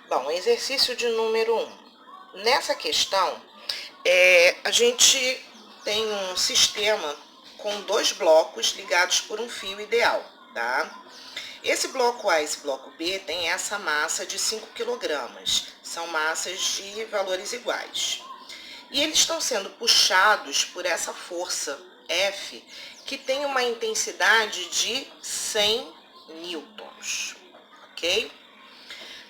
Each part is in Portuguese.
Bom, exercício de número 1. Nessa questão, a gente tem um sistema com dois blocos ligados por um fio ideal, tá? Esse bloco A e esse bloco B tem essa massa de 5 quilogramas. São massas de valores iguais. E eles estão sendo puxados por essa força F, que tem uma intensidade de 100 newtons, ok?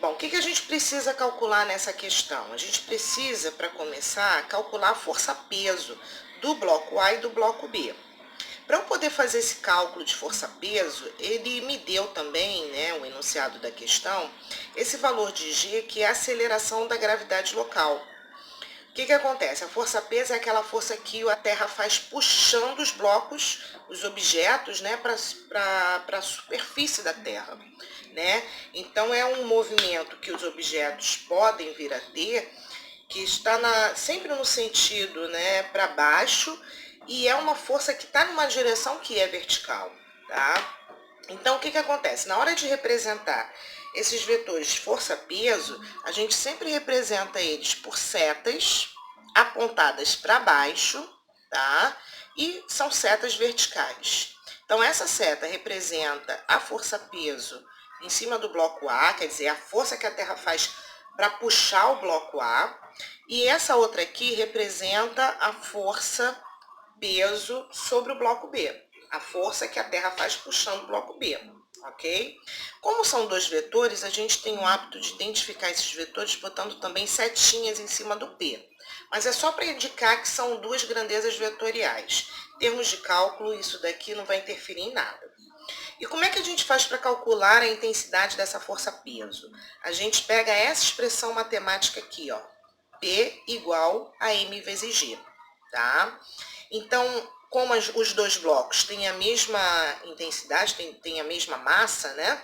Bom, o que a gente precisa calcular nessa questão? A gente precisa, para começar, calcular a força-peso do bloco A e do bloco B. Para eu poder fazer esse cálculo de força-peso, ele me deu também, né, o enunciado da questão, esse valor de G, que é a aceleração da gravidade local. O que acontece? A força-peso é aquela força que a Terra faz puxando os blocos, os objetos, né, para a superfície da Terra, né? Então, é um movimento que os objetos podem vir a ter, que está sempre no sentido, né, para baixo, e é uma força que está numa direção que é vertical, tá? Então, o que acontece? Na hora de representar esses vetores de força-peso, a gente sempre representa eles por setas apontadas para baixo, tá? E são setas verticais. Então, essa seta representa a força-peso em cima do bloco A, quer dizer, a força que a Terra faz para puxar o bloco A. E essa outra aqui representa a força-peso sobre o bloco B, a força que a Terra faz puxando o bloco B, ok? Como são dois vetores, a gente tem o hábito de identificar esses vetores botando também setinhas em cima do P. Mas é só para indicar que são duas grandezas vetoriais. Em termos de cálculo, isso daqui não vai interferir em nada. E como é que a gente faz para calcular a intensidade dessa força-peso? A gente pega essa expressão matemática aqui, ó, P igual a M vezes G, tá? Então, como os dois blocos têm a mesma intensidade, têm a mesma massa, né?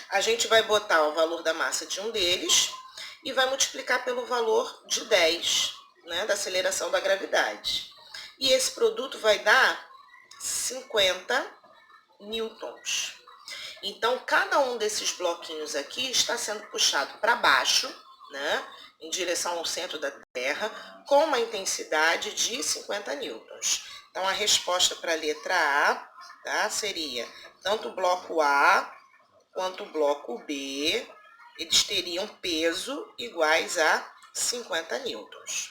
A gente vai botar o valor da massa de um deles e vai multiplicar pelo valor de 10, né, da aceleração da gravidade. E esse produto vai dar 50 newtons. Então, cada um desses bloquinhos aqui está sendo puxado para baixo, né, em direção ao centro da Terra, com uma intensidade de 50 newtons. Então, a resposta para a letra A, tá, seria tanto o bloco A quanto o bloco B, eles teriam peso iguais a 50 newtons.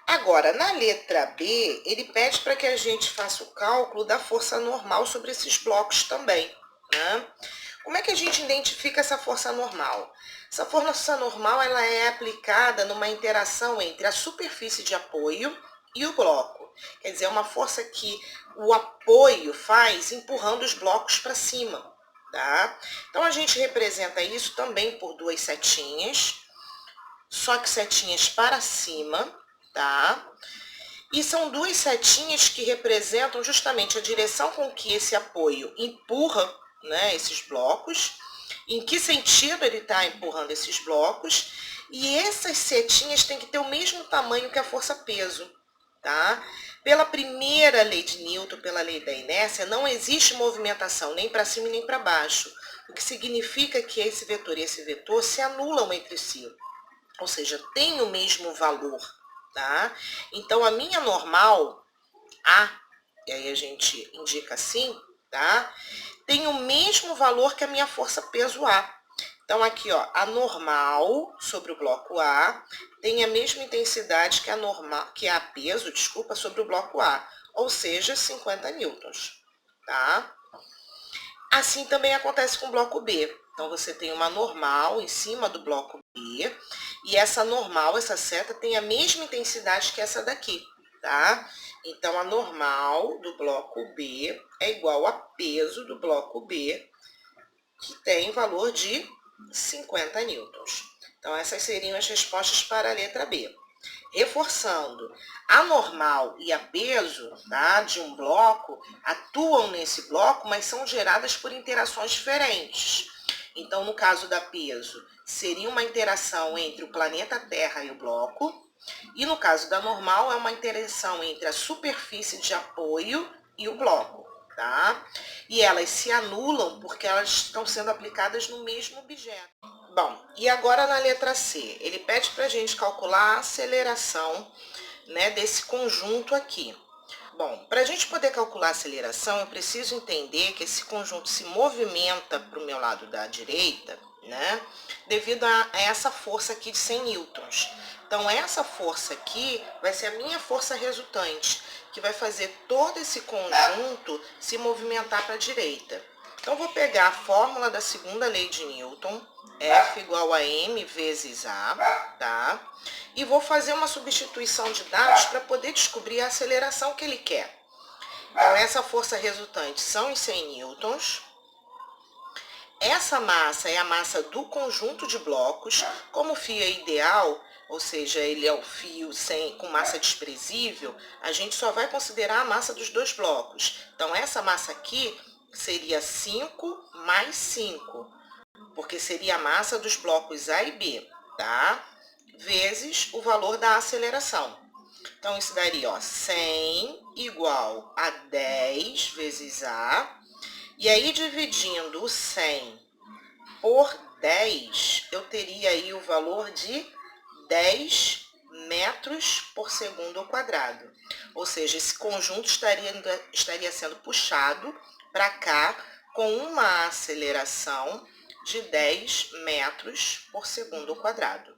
Agora, na letra B, ele pede para que a gente faça o cálculo da força normal sobre esses blocos também, né? Como é que a gente identifica essa força normal? Essa força normal ela é aplicada numa interação entre a superfície de apoio e o bloco. Quer dizer, é uma força que o apoio faz empurrando os blocos para cima, tá? Então, a gente representa isso também por duas setinhas, só que setinhas para cima, tá? E são duas setinhas que representam justamente a direção com que esse apoio empurra, né, esses blocos, em que sentido ele está empurrando esses blocos, e essas setinhas têm que ter o mesmo tamanho que a força-peso, tá? Pela primeira lei de Newton, pela lei da inércia, não existe movimentação nem para cima nem para baixo, o que significa que esse vetor e esse vetor se anulam entre si, ou seja, tem o mesmo valor, tá? Então, a minha normal, A, e aí a gente indica assim, tá? Tem o mesmo valor que a minha força-peso A. Então, aqui, ó, a normal sobre o bloco A tem a mesma intensidade que a normal, que a peso, desculpa, sobre o bloco A, ou seja, 50 newtons, tá? Assim também acontece com o bloco B. Então, você tem uma normal em cima do bloco B, e essa normal, essa seta, tem a mesma intensidade que essa daqui, tá? Então, a normal do bloco B é igual a peso do bloco B, que tem valor de 50 newtons. Então, essas seriam as respostas para a letra B. Reforçando, a normal e a peso, tá, de um bloco atuam nesse bloco, mas são geradas por interações diferentes. Então, no caso da peso, seria uma interação entre o planeta Terra e o bloco, e no caso da normal, é uma interação entre a superfície de apoio e o bloco, tá? E elas se anulam porque elas estão sendo aplicadas no mesmo objeto. Bom, e agora na letra C, ele pede para a gente calcular a aceleração, né, desse conjunto aqui. Bom, para a gente poder calcular a aceleração, eu preciso entender que esse conjunto se movimenta para o meu lado da direita, né, devido a essa força aqui de 100 newtons. Então, essa força aqui vai ser a minha força resultante, que vai fazer todo esse conjunto se movimentar para a direita. Então, vou pegar a fórmula da segunda lei de Newton, F igual a m vezes A, tá? E vou fazer uma substituição de dados para poder descobrir a aceleração que ele quer. Então, essa força resultante são os 100 newtons. Essa massa é a massa do conjunto de blocos. Como o fio é ideal, ou seja, ele é o fio com massa desprezível, a gente só vai considerar a massa dos dois blocos. Então, essa massa aqui seria 5 mais 5, porque seria a massa dos blocos A e B, tá? Vezes o valor da aceleração. Então, isso daria, ó, 100 igual a 10 vezes A. E aí, dividindo o 100 por 10, eu teria aí o valor de 10 metros por segundo ao quadrado. Ou seja, esse conjunto estaria sendo puxado para cá com uma aceleração de 10 metros por segundo ao quadrado.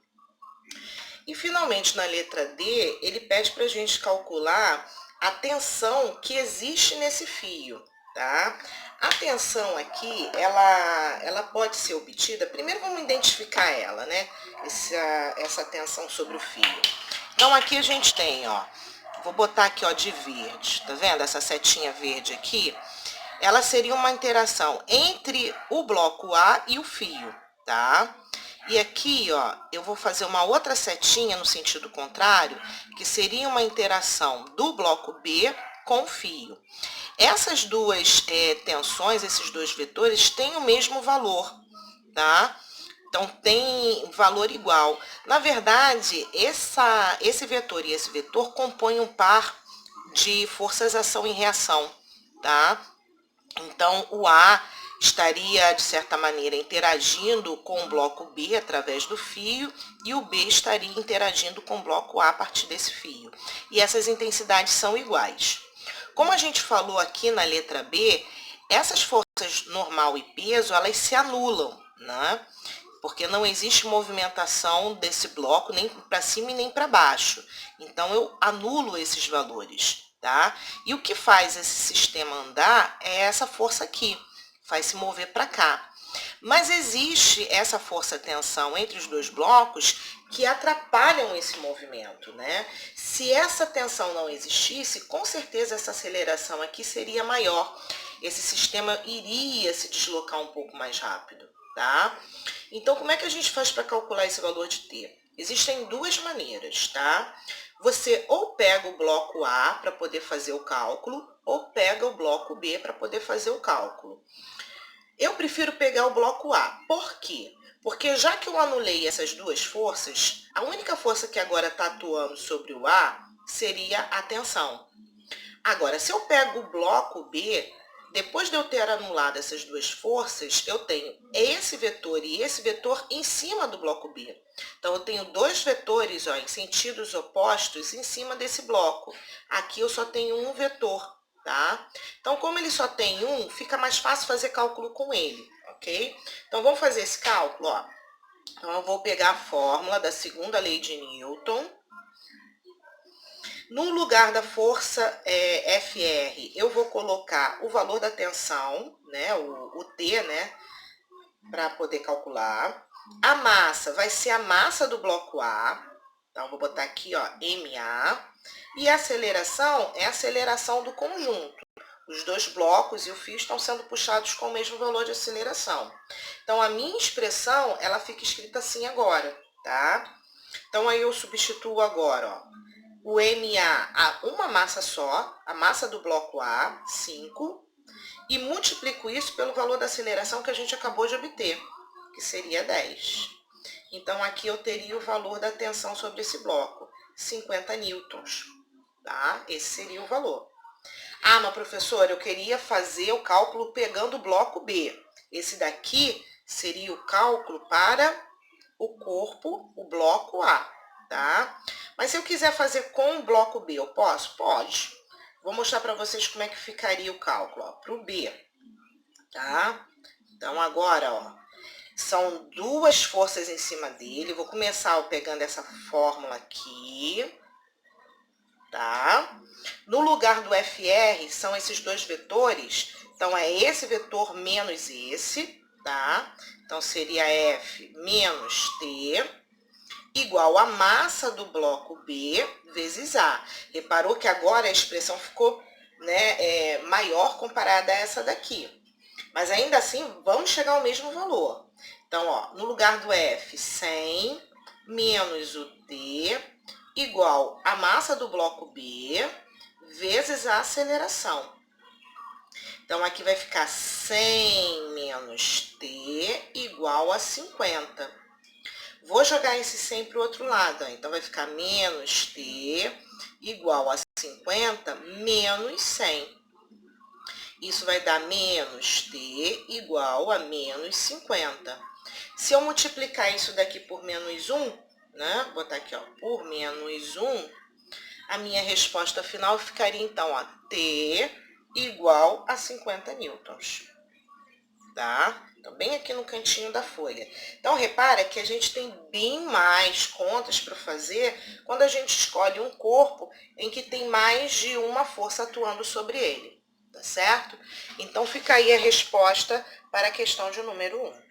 E, finalmente, na letra D, ele pede para a gente calcular a tensão que existe nesse fio, tá? A tensão aqui, ela pode ser obtida... Primeiro, vamos identificar ela, né? Essa tensão sobre o fio. Então, aqui a gente tem, ó... Vou botar aqui, ó, de verde. Tá vendo? Essa setinha verde aqui. Ela seria uma interação entre o bloco A e o fio, tá? E aqui, ó, eu vou fazer uma outra setinha no sentido contrário, que seria uma interação do bloco B com o fio. Essas duas tensões, esses dois vetores, têm o mesmo valor, tá? Então, tem valor igual. Na verdade, esse vetor e esse vetor compõem um par de forças ação e reação, tá? Então, o A estaria, de certa maneira, interagindo com o bloco B através do fio e o B estaria interagindo com o bloco A partir desse fio. E essas intensidades são iguais. Como a gente falou aqui na letra B, essas forças normal e peso, elas se anulam, né? Porque não existe movimentação desse bloco nem para cima e nem para baixo. Então, eu anulo esses valores, tá? E o que faz esse sistema andar é essa força aqui, faz se mover para cá. Mas existe essa força-tensão entre os dois blocos que atrapalham esse movimento, né? Se essa tensão não existisse, com certeza essa aceleração aqui seria maior. Esse sistema iria se deslocar um pouco mais rápido, tá? Então, como é que a gente faz para calcular esse valor de T? Existem duas maneiras, tá? Você ou pega o bloco A para poder fazer o cálculo, ou pega o bloco B para poder fazer o cálculo. Eu prefiro pegar o bloco A. Por quê? Porque já que eu anulei essas duas forças, a única força que agora está atuando sobre o A seria a tensão. Agora, se eu pego o bloco B, depois de eu ter anulado essas duas forças, eu tenho esse vetor e esse vetor em cima do bloco B. Então, eu tenho dois vetores, ó, em sentidos opostos em cima desse bloco. Aqui eu só tenho um vetor, tá? Então, como ele só tem um, fica mais fácil fazer cálculo com ele, ok? Então, vamos fazer esse cálculo, ó. Então, eu vou pegar a fórmula da segunda lei de Newton. No lugar da força FR, eu vou colocar o valor da tensão, né, o T, né, para poder calcular. A massa vai ser a massa do bloco A. Então, vou botar aqui, ó, MA. E a aceleração é a aceleração do conjunto. Os dois blocos e o fio estão sendo puxados com o mesmo valor de aceleração. Então, a minha expressão, ela fica escrita assim agora, tá? Então, aí eu substituo agora, ó, o MA a uma massa só, a massa do bloco A, 5, e multiplico isso pelo valor da aceleração que a gente acabou de obter, que seria 10. Então, aqui eu teria o valor da tensão sobre esse bloco, 50 newtons, tá? Esse seria o valor. Ah, mas professora, eu queria fazer o cálculo pegando o bloco B. Esse daqui seria o cálculo para o corpo, o bloco A, tá? Mas se eu quiser fazer com o bloco B, eu posso? Pode. Vou mostrar para vocês como é que ficaria o cálculo, para o B, tá? Então, agora, ó, são duas forças em cima dele. Vou começar pegando essa fórmula aqui, tá? No lugar do FR, são esses dois vetores. Então, é esse vetor menos esse, tá? Então, seria F menos T, igual a massa do bloco B vezes A. Reparou que agora a expressão ficou, né, maior comparada a essa daqui. Mas ainda assim, vamos chegar ao mesmo valor. Então, ó, no lugar do F, 100 menos o T, igual a massa do bloco B vezes a aceleração. Então, aqui vai ficar 100 menos T igual a 50. Vou jogar esse 100 para o outro lado. Então, vai ficar menos T igual a 50 menos 100. Isso vai dar menos T igual a menos 50. Se eu multiplicar isso daqui por menos 1, né? Vou botar aqui, ó, por menos 1, a minha resposta final ficaria, então, ó, T igual a 50 newtons. Tá? Então, bem aqui no cantinho da folha. Então, repara que a gente tem bem mais contas para fazer quando a gente escolhe um corpo em que tem mais de uma força atuando sobre ele. Tá certo? Então, fica aí a resposta para a questão de número 1.